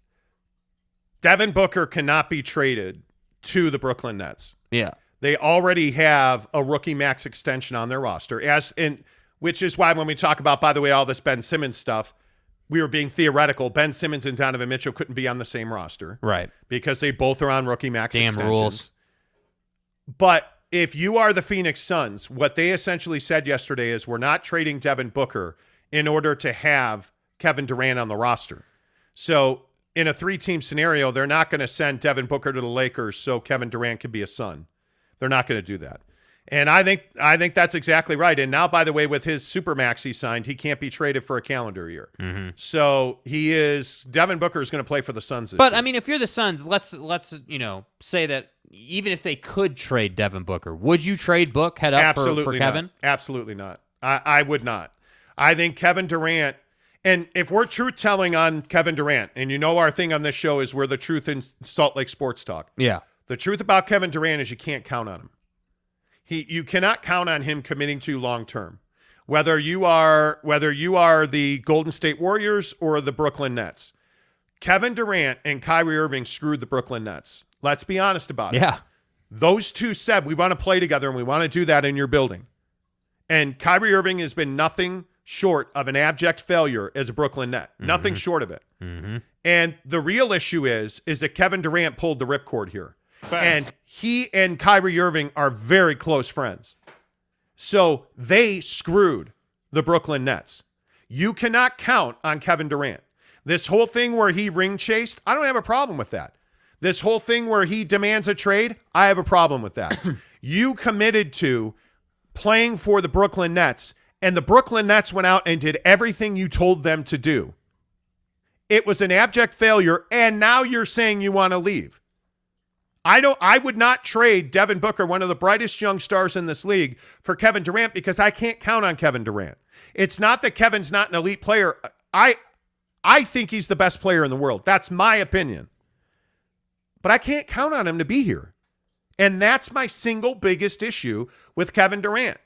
Devin Booker cannot be traded to the Brooklyn Nets. Yeah. They already have a rookie max extension on their roster, which is why when we talk about, by the way, all this Ben Simmons stuff, we were being theoretical. Ben Simmons and Donovan Mitchell couldn't be on the same roster. Right. Because they both are on rookie max Damn extensions. rules. But if you are the Phoenix Suns, what they essentially said yesterday is we're not trading Devin Booker in order to have Kevin Durant on the roster. So in a 3-team scenario, they're not going to send Devin Booker to the Lakers so Kevin Durant can be a Sun. They're not going to do that. And I think that's exactly right. And now, by the way, with his Supermax he signed, he can't be traded for a calendar year. Mm-hmm. So Devin Booker is going to play for the Suns this year. But, I mean, if you're the Suns, let's say that even if they could trade Devin Booker, would you trade Book head up for Kevin? Not. Absolutely not. I would not. I think Kevin Durant, and if we're truth-telling on Kevin Durant, and our thing on this show is we're the truth in Salt Lake Sports Talk. Yeah. The truth about Kevin Durant is you can't count on him. You cannot count on him committing to long-term. Whether you are the Golden State Warriors or the Brooklyn Nets. Kevin Durant and Kyrie Irving screwed the Brooklyn Nets. Let's be honest about it. Yeah. Those two said, we want to play together and we want to do that in your building. And Kyrie Irving has been nothing short of an abject failure as a Brooklyn Net. Mm-hmm. Nothing short of it. Mm-hmm. And the real issue is that Kevin Durant pulled the ripcord here. Fast. And he and Kyrie Irving are very close friends. So they screwed the Brooklyn Nets. You cannot count on Kevin Durant. This whole thing where he ring chased, I don't have a problem with that. This whole thing where he demands a trade, I have a problem with that. You committed to playing for the Brooklyn Nets, and the Brooklyn Nets went out and did everything you told them to do. It was an abject failure, and now you're saying you want to leave. I would not trade Devin Booker, one of the brightest young stars in this league, for Kevin Durant because I can't count on Kevin Durant. It's not that Kevin's not an elite player. I think he's the best player in the world. That's my opinion. but I can't count on him to be here. And that's my single biggest issue with Kevin Durant.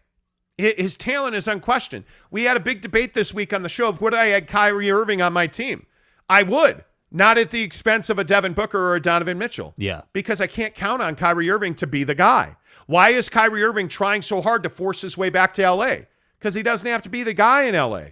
His talent is unquestioned. We had a big debate this week on the show of would I add Kyrie Irving on my team? I would, not at the expense of a Devin Booker or a Donovan Mitchell. Yeah. Because I can't count on Kyrie Irving to be the guy. Why is Kyrie Irving trying so hard to force his way back to LA? Because he doesn't have to be the guy in LA,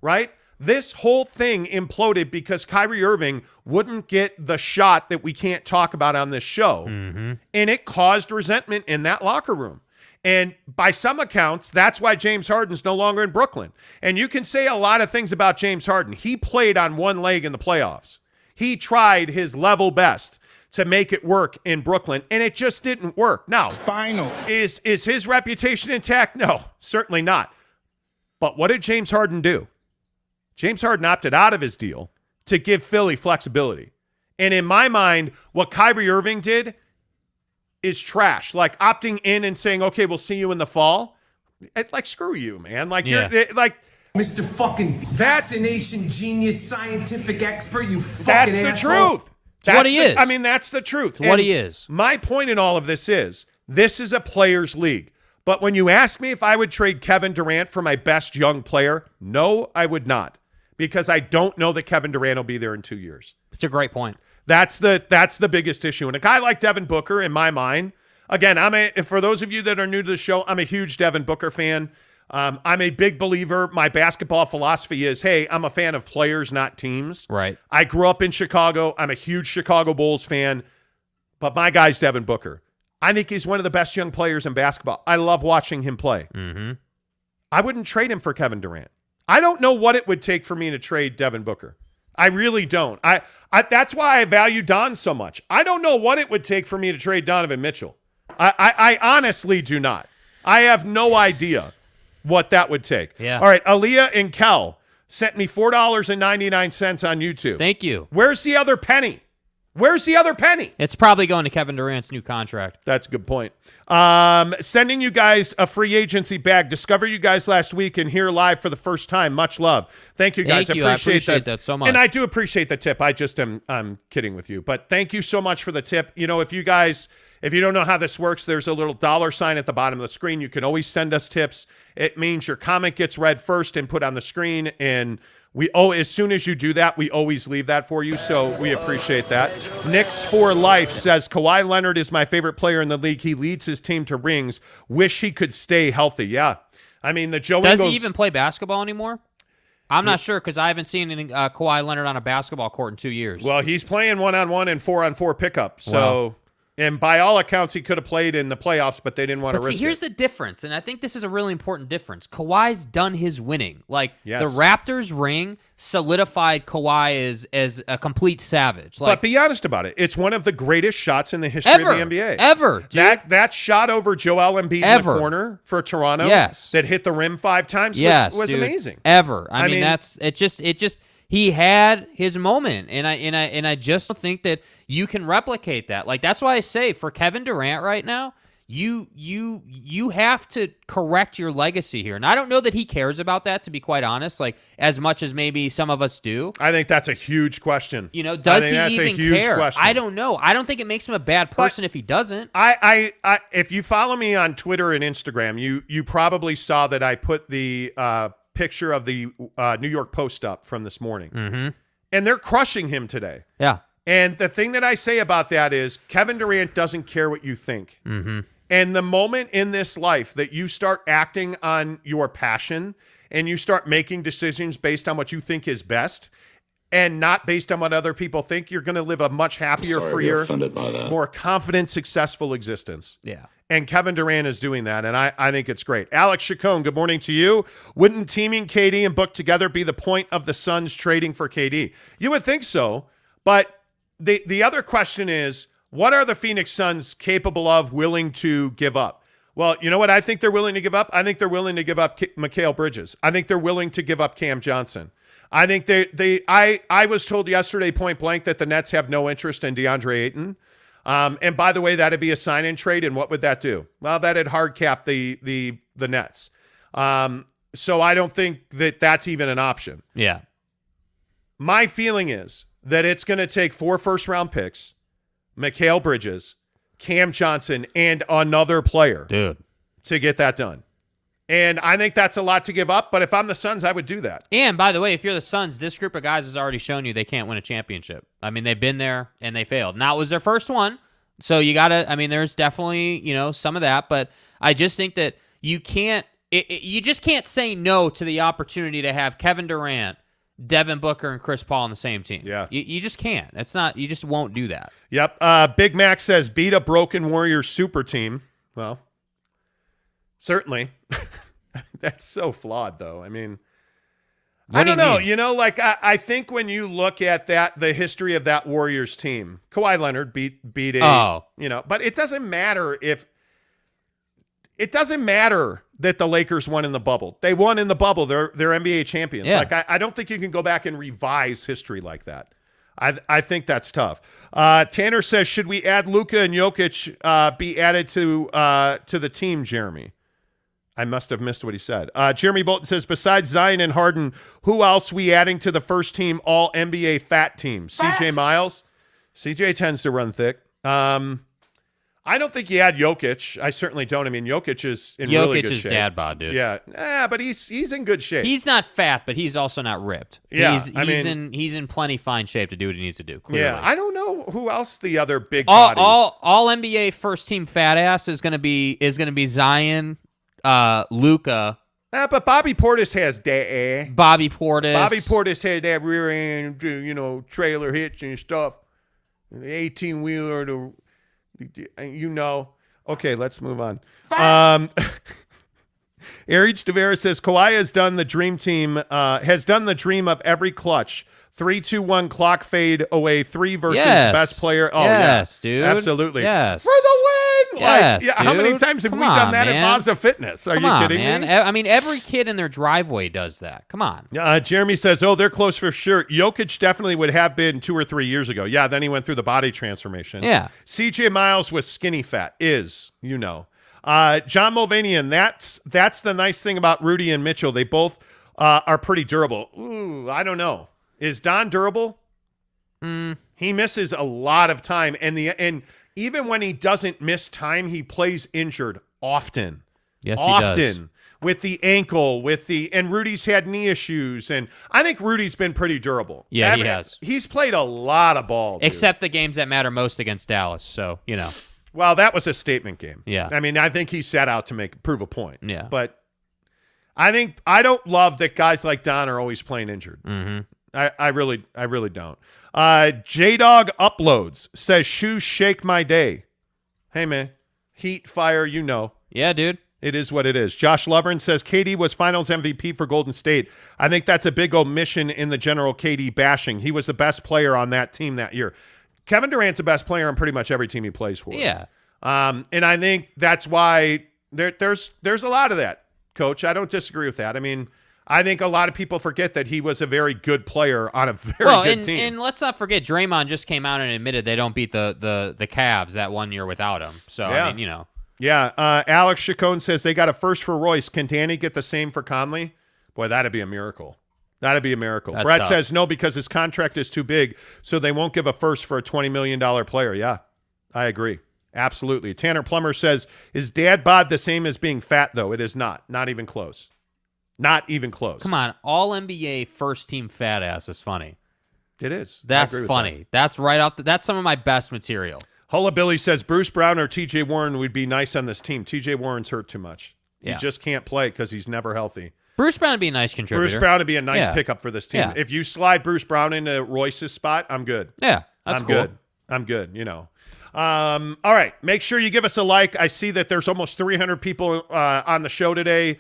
right? This whole thing imploded because Kyrie Irving wouldn't get the shot that we can't talk about on this show. And it caused resentment in that locker room. And by some accounts, that's why James Harden's no longer in Brooklyn. And you can say a lot of things about James Harden. He played on one leg in the playoffs. He tried his level best to make it work in Brooklyn, and it just didn't work. Now, is his reputation intact? No, certainly not. But what did James Harden do? James Harden opted out of his deal to give Philly flexibility. And in my mind, what Kyrie Irving did is trash. Like opting in and saying, okay, we'll see you in the fall. Like, screw you, man. Like, you're like, Mr. fucking vaccination genius, scientific expert, you fucking that's asshole. the truth. That's what he is. I mean, that's the truth. What he is. My point in all of this is a players' league. But when you ask me if I would trade Kevin Durant for my best young player, no, I would not. Because I don't know that Kevin Durant will be there in 2 years. It's a great point. That's the biggest issue. And a guy like Devin Booker, in my mind, again, for those of you that are new to the show, I'm a huge Devin Booker fan. I'm a big believer. My basketball philosophy is, hey, I'm a fan of players, not teams. Right. I grew up in Chicago. I'm a huge Chicago Bulls fan. But my guy's Devin Booker. I think he's one of the best young players in basketball. I love watching him play. I wouldn't trade him for Kevin Durant. I don't know what it would take for me to trade Devin Booker. I really don't. I that's why I value Don so much. I don't know what it would take for me to trade Donovan Mitchell. I honestly do not. I have no idea what that would take. Yeah. All right, Aaliyah and Kel sent me $4.99 on YouTube. Thank you. Where's the other penny? Where's the other penny? It's probably going to Kevin Durant's new contract. That's a good point. Sending you guys a free agency bag. Discover you guys last week and here live for the first time. Much love. Thank you guys. Thank you. I appreciate that so much. And I do appreciate the tip. I'm kidding with you. But thank you so much for the tip. You know, if you don't know how this works, there's a little $ at the bottom of the screen. You can always send us tips. It means your comment gets read first and put on the screen. And as soon as you do that, we always leave that for you. So we appreciate that. Knicks for Life says, Kawhi Leonard is my favorite player in the league. He leads his team to rings. Wish he could stay healthy. Yeah. I mean, the Joe Does Ingles, he even play basketball anymore? I'm not sure because I haven't seen any Kawhi Leonard on a basketball court in 2 years. Well, he's playing 1-on-1 and 4-on-4 pickup. So, wow. And by all accounts, he could have played in the playoffs, but they didn't want to risk it. Here's the difference, and I think this is a really important difference. Kawhi's done his winning. Like, yes. The Raptors ring solidified Kawhi as a complete savage. But be honest about it. It's one of the greatest shots in the history of the NBA. Ever. Dude. That shot over Joel Embiid in the corner for Toronto that hit the rim 5 times was amazing. Ever. I mean, that's it just he had his moment, and I just don't think that you can replicate that. Like, that's why I say for Kevin Durant right now, you have to correct your legacy here. And I don't know that he cares about that, to be quite honest, like as much as maybe some of us do. I think that's a huge question. You know, does he even care? Question. I don't know. I don't think it makes him a bad person if he doesn't. I if you follow me on Twitter and Instagram, you probably saw that I put the picture of the New York Post up from this morning. Mm-hmm. And they're crushing him today. Yeah. And the thing that I say about that is Kevin Durant doesn't care what you think. Mm-hmm. And the moment in this life that you start acting on your passion and you start making decisions based on what you think is best and not based on what other people think, you're going to live a much happier, freer, more confident, successful existence. Yeah. And Kevin Durant is doing that, and I think it's great. Alex Chacon, good morning to you. Wouldn't teaming KD and Book together be the point of the Suns trading for KD? You would think so, but the other question is, what are the Phoenix Suns capable of, willing to give up? Well, you know what I think they're willing to give up? I think they're willing to give up Mikal Bridges. I think they're willing to give up Cam Johnson. I think I was told yesterday point blank that the Nets have no interest in DeAndre Ayton. And by the way, that'd be a sign-in trade, and what would that do? Well, that'd hard cap the Nets. So I don't think that that's even an option. Yeah. My feeling is that it's going to take 4 first-round picks, Mikal Bridges, Cam Johnson, and another player Dude. to get that done. And I think that's a lot to give up, but if I'm the Suns, I would do that. And by the way, if you're the Suns, this group of guys has already shown you they can't win a championship. I mean, they've been there and they failed. Now, it was their first one, so you got to, I mean, there's definitely, some of that, but I just think that you can't, you just can't say no to the opportunity to have Kevin Durant, Devin Booker, and Chris Paul on the same team. Yeah. You just can't. You just won't do that. Yep. Big Mac says, beat a broken Warriors super team. Well, certainly. That's so flawed, though. I mean, I don't know. I think when you look at the history of that Warriors team, Kawhi Leonard beat but it doesn't matter that the Lakers won in the bubble. They won in the bubble. They're NBA champions. Yeah. I don't think you can go back and revise history like that. I think that's tough. Tanner says, should we add Luka and Jokic be added to the team, Jeremy? I must have missed what he said. Jeremy Bolton says, besides Zion and Harden, who else we adding to the first team All-NBA Fat Team? CJ Miles? CJ tends to run thick. I don't think you add Jokic. I certainly don't. I mean, Jokic is in really good shape. Jokic is dad bod, dude. Yeah, but he's in good shape. He's not fat, but he's also not ripped. Yeah, he's in plenty fine shape to do what he needs to do. Clearly. Yeah, I don't know who else the other big bodies. All NBA first team fat ass is gonna be Zion, Luka. But Bobby Portis has that. Bobby Portis had that rear end, trailer hitch and stuff. 18-wheeler, Okay, let's move on. Ariel Tavares says, Kawhi has done the dream team, has done the dream of every clutch. 3-2-1 clock fade away, 3 versus best player. Oh, yes, yeah. dude. Absolutely. Yes. For the win! Yes, how many times have we done that at Mazda Fitness? Are you kidding me? I mean, every kid in their driveway does that. Come on. Jeremy says, they're close for sure. Jokic definitely would have been 2 or 3 years ago. Yeah, then he went through the body transformation. Yeah. CJ Miles was skinny fat, John Mulvaney, that's the nice thing about Rudy and Mitchell. They both are pretty durable. Ooh, I don't know. Is Don durable? He misses a lot of time, and even when he doesn't miss time, he plays injured often. Yes, he does. With the ankle, and Rudy's had knee issues, and I think Rudy's been pretty durable. Yeah, he has. He's played a lot of ball, dude. Except the games that matter most against Dallas. So Well, that was a statement game. Yeah. I mean, I think he set out to prove a point. Yeah. But I don't love that guys like Don are always playing injured. Mm-hmm. I really don't. J-Dog Uploads says, shoes shake my day. Hey, man. Heat, fire, Yeah, dude. It is what it is. Josh Lovren says, KD was finals MVP for Golden State. I think that's a big omission in the general KD bashing. He was the best player on that team that year. Kevin Durant's the best player on pretty much every team he plays for. Yeah. And I think that's why there's a lot of that, Coach. I don't disagree with that. I mean, I think a lot of people forget that he was a very good player on a very good team. And let's not forget, Draymond just came out and admitted they don't beat the Cavs that 1 year without him. So, yeah. I mean, Yeah. Alex Chacon says they got a first for Royce. Can Danny get the same for Conley? Boy, that'd be a miracle. That'd be a miracle. That's Brett tough. says no because his contract is too big, so they won't give a first for a $20 million player. Yeah, I agree. Absolutely. Tanner Plummer says, is dad bod the same as being fat, though? It is not. Not even close. Not even close. Come on. All-NBA first-team fat ass is funny. It is. That's funny. That's right off. That's some of my best material. Hula Billy says Bruce Brown or TJ Warren would be nice on this team. TJ Warren's hurt too much. Yeah. He just can't play because he's never healthy. Bruce Brown would be a nice contributor. Bruce Brown would be a nice pickup for this team. Yeah. If you slide Bruce Brown into Royce's spot, I'm good. Yeah, that's I'm cool. good. I'm good, all right, make sure you give us a like. I see that there's almost 300 people on the show today.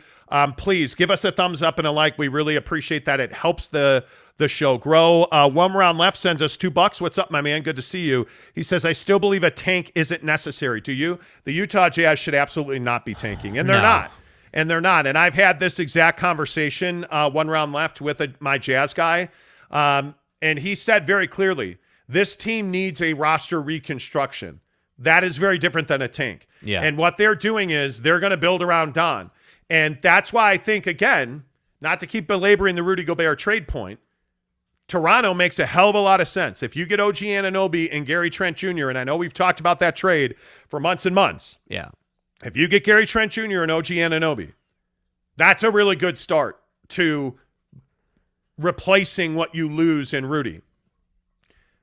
Please give us a thumbs up and a like. We really appreciate that. It helps the show grow. One Round Left sends us $2. What's up, my man? Good to see you. He says, I still believe a tank isn't necessary. Do you? The Utah Jazz should absolutely not be tanking, and they're not. And they're not. And I've had this exact conversation, One Round Left, with my Jazz guy. And he said very clearly, this team needs a roster reconstruction. That is very different than a tank. Yeah. And what they're doing is they're going to build around Don. And that's why I think, again, not to keep belaboring the Rudy Gobert trade point, Toronto makes a hell of a lot of sense. If you get OG Anunoby and Gary Trent Jr., and I know we've talked about that trade for months and months. Yeah. If you get Gary Trent Jr. and OG Anunoby, that's a really good start to replacing what you lose in Rudy.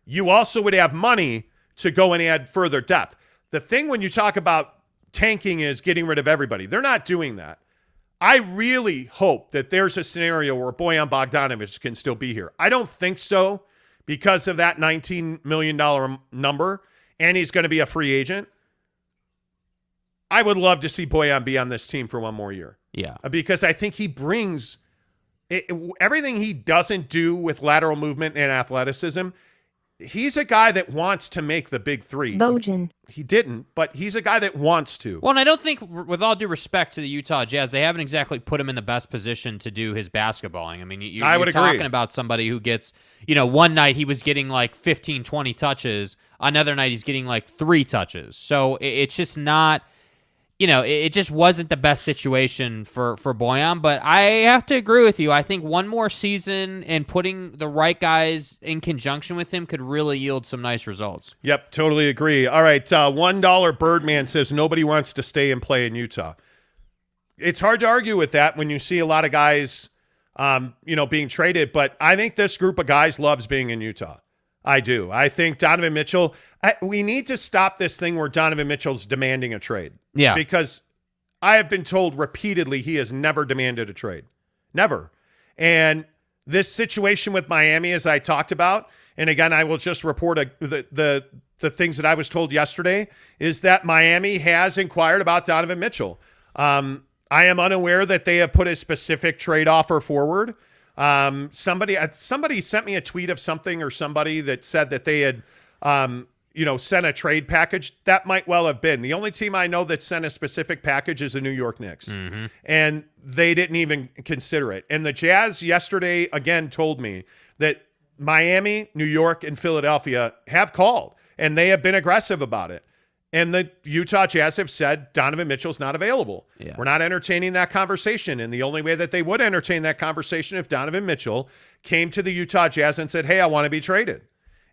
You also would have money to go and add further depth. The thing when you talk about tanking is getting rid of everybody. They're not doing that. I really hope that there's a scenario where Bojan Bogdanovic can still be here. I don't think so because of that $19 million number, and he's going to be a free agent. I would love to see Bojan be on this team for one more year. Yeah. Because I think he brings everything he doesn't do with lateral movement and athleticism. He's a guy that wants to make the big three. Bojan. He didn't, but he's a guy that wants to. Well, and I don't think, with all due respect to the Utah Jazz, they haven't exactly put him in the best position to do his basketballing. I mean, you're talking about somebody who gets, one night he was getting like 15, 20 touches. Another night he's getting like 3 touches. So it's just not, it just wasn't the best situation for Bojan. But I have to agree with you. I think one more season and putting the right guys in conjunction with him could really yield some nice results. Yep, totally agree. All right, $1 Birdman says nobody wants to stay and play in Utah. It's hard to argue with that when you see a lot of guys, being traded. But I think this group of guys loves being in Utah. I do. I think Donovan Mitchell, we need to stop this thing where Donovan Mitchell's demanding a trade. Yeah. Because I have been told repeatedly he has never demanded a trade. Never. And this situation with Miami, as I talked about, and again, I will just report the things that I was told yesterday, is that Miami has inquired about Donovan Mitchell. I am unaware that they have put a specific trade offer forward. Somebody sent me a tweet of something or somebody that said that they had, sent a trade package. That might well have been. The only team I know that sent a specific package is the New York Knicks. Mm-hmm. And they didn't even consider it. And the Jazz yesterday, again, told me that Miami, New York, and Philadelphia have called, and they have been aggressive about it. And the Utah Jazz have said Donovan Mitchell's not available. Yeah. We're not entertaining that conversation. And the only way that they would entertain that conversation if Donovan Mitchell came to the Utah Jazz and said, hey, I want to be traded.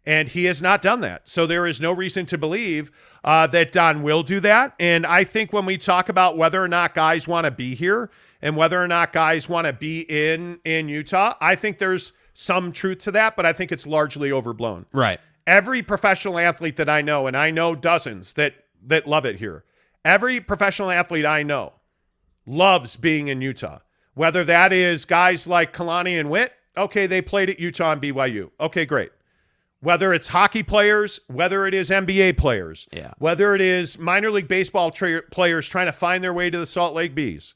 And he has not done that. So there is no reason to believe that Don will do that. And I think when we talk about whether or not guys want to be here and whether or not guys want to be in Utah, I think there's some truth to that, but I think it's largely overblown. Right. Every professional athlete that I know, and I know dozens that love it here, every professional athlete I know loves being in Utah. Whether that is guys like Kalani and Witt, okay, they played at Utah and BYU. Okay, great. Whether it's hockey players, whether it is NBA players, whether it is minor league baseball players trying to find their way to the Salt Lake Bees,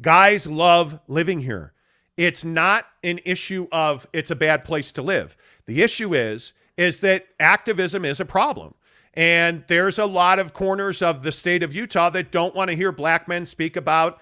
guys love living here. It's not an issue of it's a bad place to live. The issue is that activism is a problem. And there's a lot of corners of the state of Utah that don't want to hear black men speak about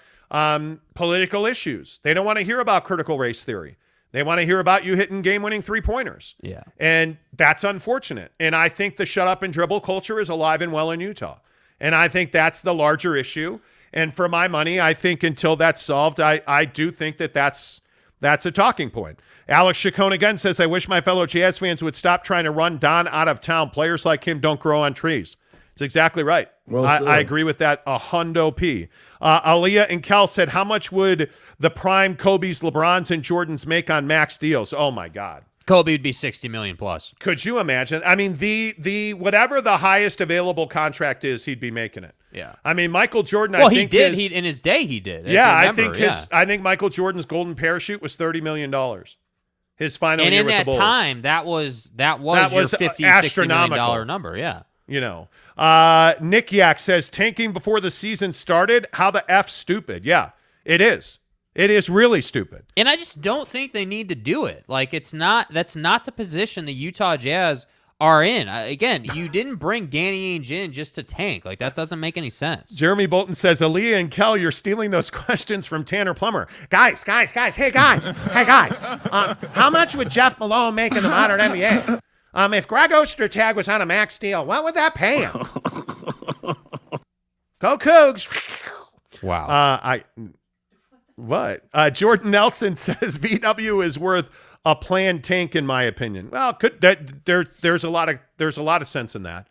political issues. They don't want to hear about critical race theory. They want to hear about you hitting game-winning three-pointers. Yeah. And that's unfortunate. And I think the shut-up-and-dribble culture is alive and well in Utah. And I think that's the larger issue. And for my money, I think until that's solved, I do think that's a talking point. Alex Chacon again says, I wish my fellow Jazz fans would stop trying to run Don out of town. Players like him don't grow on trees. It's exactly right. Well, I agree with that 100%. Aaliyah and Cal said, how much would the prime Kobe's, LeBrons, and Jordans make on max deals? Oh, my God. Kobe would be $60 million plus. Could you imagine? I mean, the whatever the highest available contract is, he'd be making it. Yeah. I mean, Michael Jordan, well, I think in his day, he did. Yeah, I think Michael Jordan's golden parachute was $30 million. His final year with the Bulls. And in that time, that was your $50, $60 million number. Yeah. Nick Yak says, tanking before the season started, how the F stupid. Yeah, it is. It is really stupid. And I just don't think they need to do it. Like, that's not the position the Utah Jazz are in. Again, you didn't bring Danny Ainge in just to tank. Like, that doesn't make any sense. Jeremy Bolton says, Aaliyah and Kel, you're stealing those questions from Tanner Plummer. Guys. Hey, guys. How much would Jeff Malone make in the modern NBA? If Greg Ostertag was on a max deal, what would that pay him? Go Cougs. Wow. What? Jordan Nelson says VW is worth a planned tank, in my opinion. Well, there's a lot of sense in that.